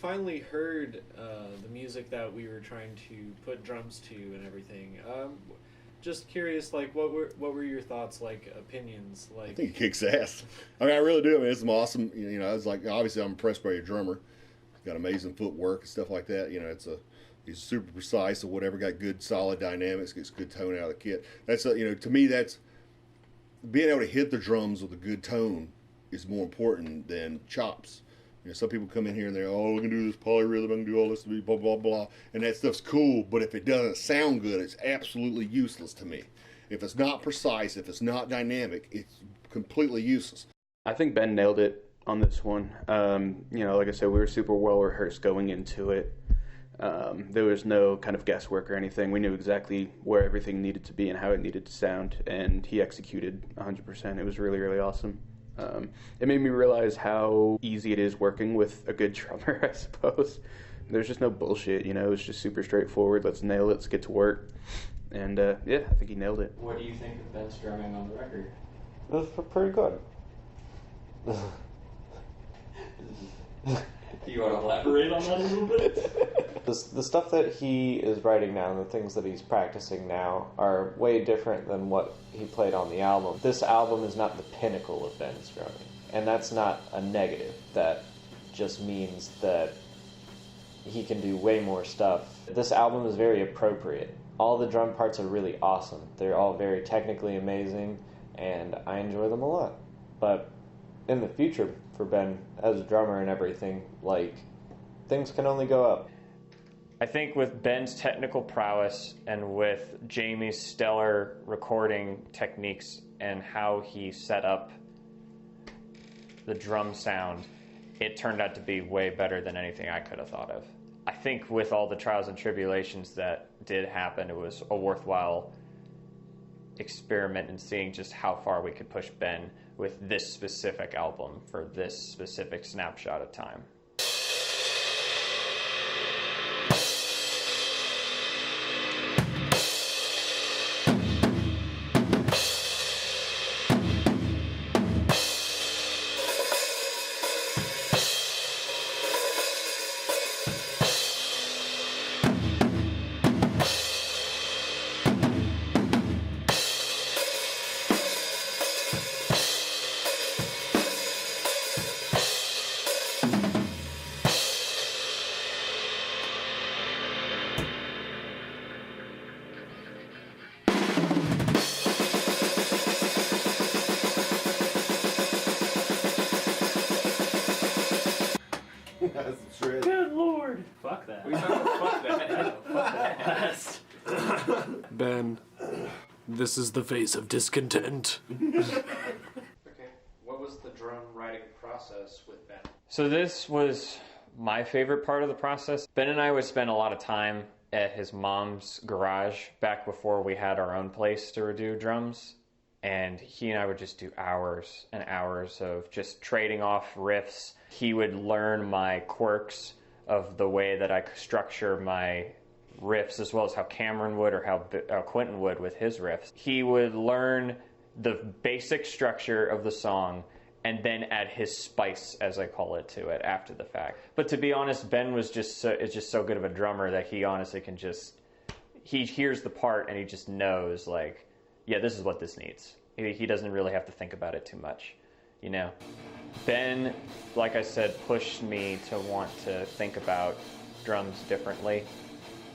finally heard the music that we were trying to put drums to and everything. Just curious, like, what were your thoughts, like, opinions, like? I think it kicks ass. I mean, I really do. I mean, it's awesome. You know, it's like, obviously I'm impressed by your drummer. He's got amazing footwork and stuff like that. You know, he's super precise or whatever. Got good solid dynamics. Gets good tone out of the kit. That's you know, to me, that's being able to hit the drums with a good tone is more important than chops. You know, some people come in here and they're, oh, we can do this polyrhythm, I can do all this, blah, blah, blah. And that stuff's cool, but if it doesn't sound good, it's absolutely useless to me. If it's not precise, if it's not dynamic, it's completely useless. I think Ben nailed it on this one. You know, like I said, we were super well rehearsed going into it. There was no kind of guesswork or anything. We knew exactly where everything needed to be and how it needed to sound, and he executed 100%. It was really, really awesome. It made me realize how easy it is working with a good drummer, I suppose. There's just no bullshit, you know, it's just super straightforward. Let's nail it, let's get to work. And yeah, I think he nailed it. What do you think of Ben's drumming on the record? It was pretty good. Do you want to elaborate on that a little bit? The stuff that he is writing now and the things that he's practicing now are way different than what he played on the album. This album is not the pinnacle of Ben's drumming, and that's not a negative. That just means that he can do way more stuff. This album is very appropriate. All the drum parts are really awesome. They're all very technically amazing, and I enjoy them a lot. But in the future, for Ben as a drummer and everything, like, things can only go up. I think with Ben's technical prowess and with Jamie's stellar recording techniques and how he set up the drum sound, it turned out to be way better than anything I could have thought of. I think with all the trials and tribulations that did happen, it was a worthwhile experiment in seeing just how far we could push Ben with this specific album for this specific snapshot of time. Good Lord! Fuck that. We talking about fuck that. Fuck that. Ben, this is the face of discontent. Okay, what was the drum writing process with Ben? So this was my favorite part of the process. Ben and I would spend a lot of time at his mom's garage back before we had our own place to do drums. And he and I would just do hours and hours of just trading off riffs. He would learn my quirks of the way that I structure my riffs, as well as how Cameron would or how Quentin would with his riffs. He would learn the basic structure of the song and then add his spice, as I call it, to it after the fact. But to be honest, Ben is just so good of a drummer that he honestly can just, he hears the part and he just knows, like, yeah, this is what this needs. He doesn't really have to think about it too much, you know. Ben, like I said, pushed me to want to think about drums differently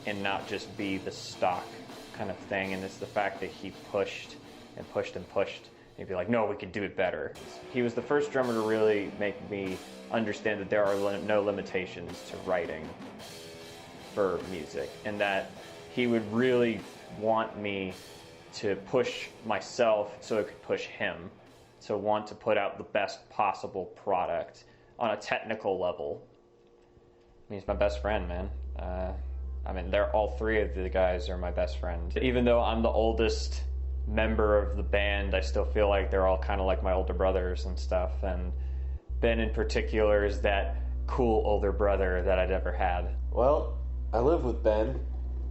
and not just be the stock kind of thing. And it's the fact that he pushed and pushed and pushed. And he'd be like, no, we can do it better. He was the first drummer to really make me understand that there are no limitations to writing for music, and that he would really want me to push myself so it could push him, to want to put out the best possible product on a technical level. I mean, he's my best friend, man. I mean, all three of the guys are my best friends. Even though I'm the oldest member of the band, I still feel like they're all kind of like my older brothers and stuff. And Ben in particular is that cool older brother that I'd ever had. Well, I live with Ben,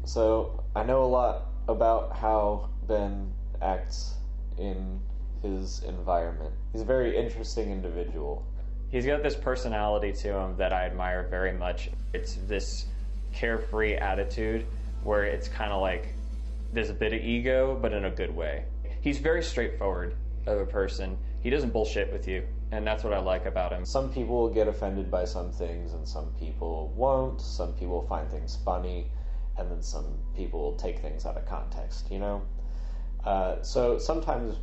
so I know a lot about how Ben acts in his environment. He's a very interesting individual. He's got this personality to him that I admire very much. It's this carefree attitude where it's kind of like there's a bit of ego, but in a good way. He's very straightforward of a person. He doesn't bullshit with you, and that's what I like about him. Some people will get offended by some things and some people won't. Some people find things funny, and then some people will take things out of context, you know? So sometimes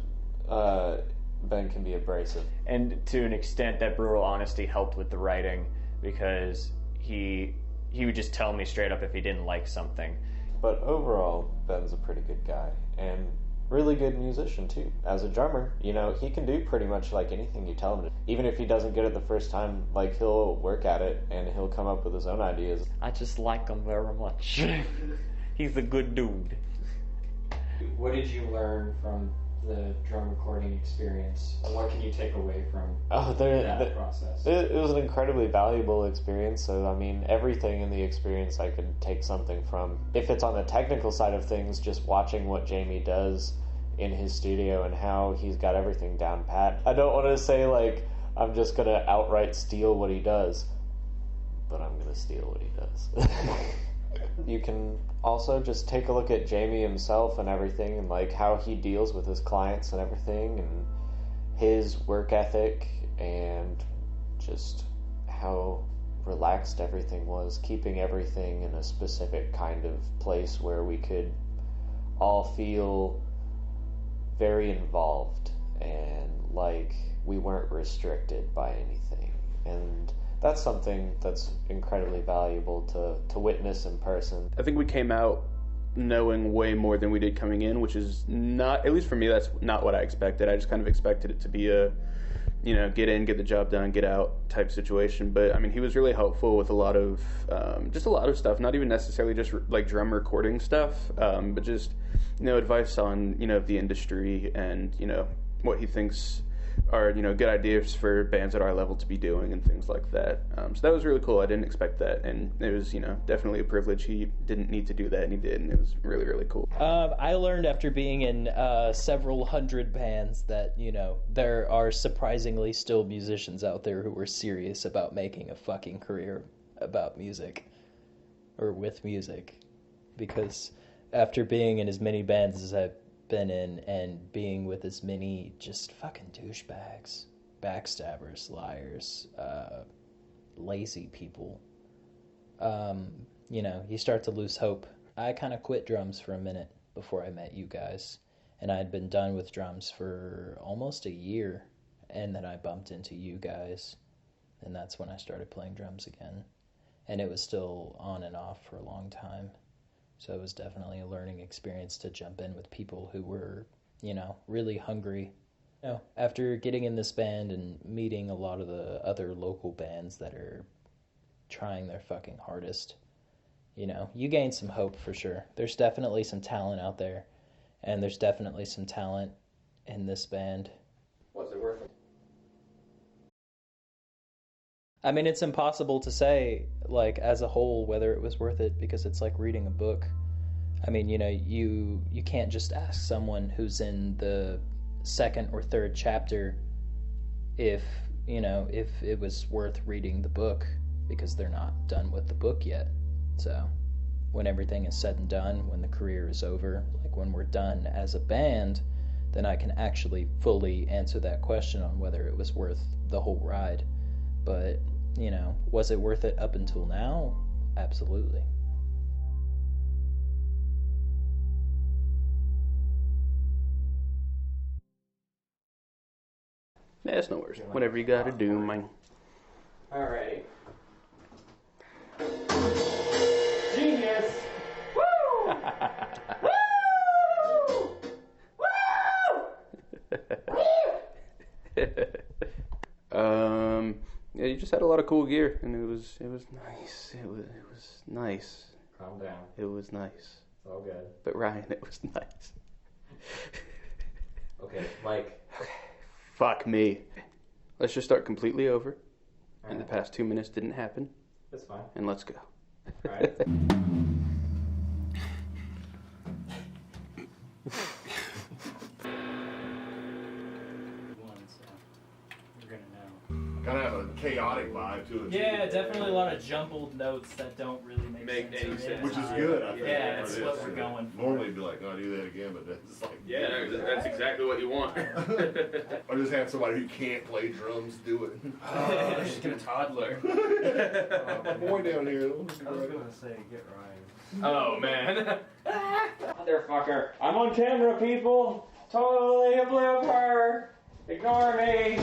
Ben can be abrasive. And to an extent, that brutal honesty helped with the writing, because he would just tell me straight up if he didn't like something. But overall, Ben's a pretty good guy, and really good musician too. As a drummer, you know, he can do pretty much like anything you tell him to. Even if he doesn't get it the first time, like, he'll work at it and he'll come up with his own ideas. I just like him very much. He's a good dude. What did you learn from the drum recording experience? What can you take away from that process? It was an incredibly valuable experience. So, I mean, everything in the experience I could take something from. If it's on the technical side of things, just watching what Jamie does in his studio and how he's got everything down pat. I don't want to say, like, I'm just going to outright steal what he does, but I'm going to steal what he does. You can also just take a look at Jamie himself and everything, and like how he deals with his clients and everything, and his work ethic, and just how relaxed everything was, keeping everything in a specific kind of place where we could all feel very involved and like we weren't restricted by anything. And that's something that's incredibly valuable to witness in person. I think we came out knowing way more than we did coming in, which is not, at least for me, that's not what I expected. I just kind of expected it to be a, you know, get in, get the job done, get out type situation. But I mean, he was really helpful with a lot of, just a lot of stuff, not even necessarily just like drum recording stuff, but just, you know, advice on, you know, the industry and, you know, what he thinks are, you know, good ideas for bands at our level to be doing and things like that. So that was really cool. I didn't expect that, and it was, you know, definitely a privilege. He didn't need to do that, and he did, and it was really, really cool. I learned after being in several hundred bands that, you know, there are surprisingly still musicians out there who are serious about making a fucking career about music, or with music, because after being in as many bands as I've been in and being with as many just fucking douchebags, backstabbers, liars, lazy people, you know, you start to lose hope. I kind of quit drums for a minute before I met you guys, and I'd been done with drums for almost a year, and then I bumped into you guys, and that's when I started playing drums again, and it was still on and off for a long time. So it was definitely a learning experience to jump in with people who were, you know, really hungry. You know, after getting in this band and meeting a lot of the other local bands that are trying their fucking hardest, you know, you gain some hope for sure. There's definitely some talent out there, and there's definitely some talent in this band. Was it worth it? I mean, it's impossible to say, like, as a whole, whether it was worth it, because it's like reading a book. I mean, you know, you can't just ask someone who's in the second or third chapter if, you know, if it was worth reading the book, because they're not done with the book yet. So when everything is said and done, when the career is over, like when we're done as a band, then I can actually fully answer that question on whether it was worth the whole ride. But, you know, was it worth it up until now? Absolutely. Yeah, it's no worries. Whatever you gotta do, man. Alrighty. Genius! Woo! Woo! Yeah, you just had a lot of cool gear, and it was nice. It was nice. Calm down. It was nice. It's all good. But Ryan, it was nice. Okay, Mike. Fuck me. Let's just start completely over. And the past 2 minutes didn't happen. That's fine. And let's go. Alright. We're gonna know. Kind of have a chaotic vibe to it. Yeah, definitely a lot of jumbled notes that don't really make any sense. Which is good, I think. Yeah, for that's this. what we're going for. Normally it'd be like, oh, do that again, but that's like... Yeah, that's exactly what you want. Or just have somebody who can't play drums do it. Oh, just get a toddler. Boy down here. I was gonna say, get Ryan. Oh, man. Motherfucker. I'm on camera, people. Totally a blooper. Ignore me.